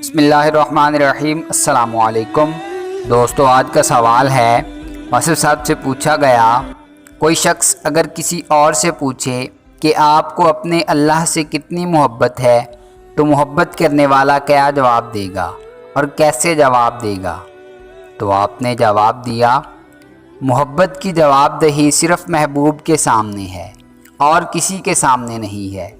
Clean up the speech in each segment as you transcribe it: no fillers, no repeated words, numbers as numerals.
بسم اللہ الرحمن الرحیم۔ السلام علیکم دوستو، آج کا سوال ہے واصف صاحب سے پوچھا گیا، کوئی شخص اگر کسی اور سے پوچھے کہ آپ کو اپنے اللہ سے کتنی محبت ہے تو محبت کرنے والا کیا جواب دے گا اور کیسے جواب دے گا؟ تو آپ نے جواب دیا، محبت کی جواب دہی صرف محبوب کے سامنے ہے اور کسی کے سامنے نہیں ہے۔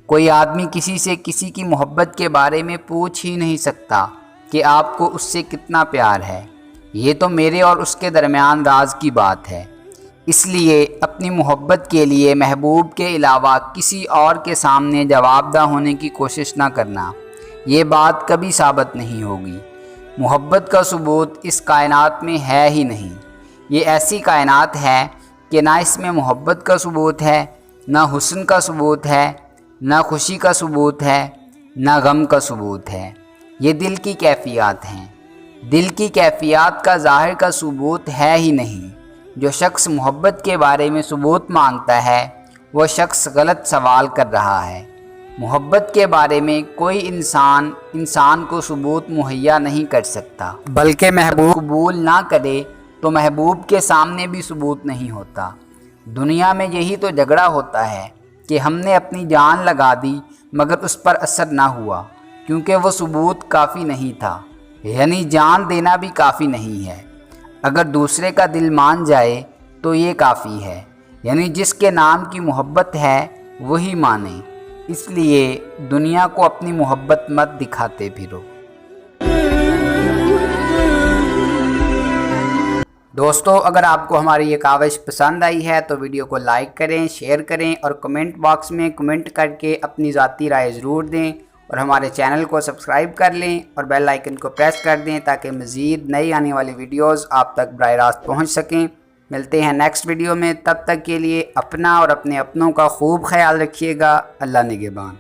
کوئی آدمی کسی سے کسی کی محبت کے بارے میں پوچھ ہی نہیں سکتا کہ آپ کو اس سے کتنا پیار ہے، یہ تو میرے اور اس کے درمیان راز کی بات ہے۔ اس لیے اپنی محبت کے لیے محبوب کے علاوہ کسی اور کے سامنے جواب دہ ہونے کی کوشش نہ کرنا، یہ بات کبھی ثابت نہیں ہوگی۔ محبت کا ثبوت اس کائنات میں ہے ہی نہیں۔ یہ ایسی کائنات ہے کہ نہ اس میں محبت کا ثبوت ہے، نہ حسن کا ثبوت ہے، نہ خوشی کا ثبوت ہے، نہ غم کا ثبوت ہے۔ یہ دل کی کیفیات ہیں۔ دل کی کیفیات کا ظاہر کا ثبوت ہے ہی نہیں۔ جو شخص محبت کے بارے میں ثبوت مانگتا ہے وہ شخص غلط سوال کر رہا ہے۔ محبت کے بارے میں کوئی انسان کو ثبوت مہیا نہیں کر سکتا، بلکہ محبوب قبول نہ کرے تو محبوب کے سامنے بھی ثبوت نہیں ہوتا۔ دنیا میں یہی تو جھگڑا ہوتا ہے کہ ہم نے اپنی جان لگا دی مگر اس پر اثر نہ ہوا، کیونکہ وہ ثبوت کافی نہیں تھا۔ یعنی جان دینا بھی کافی نہیں ہے، اگر دوسرے کا دل مان جائے تو یہ کافی ہے۔ یعنی جس کے نام کی محبت ہے وہی مانے۔ اس لیے دنیا کو اپنی محبت مت دکھاتے پھرو۔ دوستو، اگر آپ کو ہماری یہ کاوش پسند آئی ہے تو ویڈیو کو لائک کریں، شیئر کریں اور کمنٹ باکس میں کمنٹ کر کے اپنی ذاتی رائے ضرور دیں، اور ہمارے چینل کو سبسکرائب کر لیں اور بیل آئیکن کو پریس کر دیں تاکہ مزید نئی آنے والی ویڈیوز آپ تک براہ راست پہنچ سکیں۔ ملتے ہیں نیکسٹ ویڈیو میں، تب تک کے لیے اپنا اور اپنے اپنوں کا خوب خیال رکھیے گا۔ اللہ نگہبان۔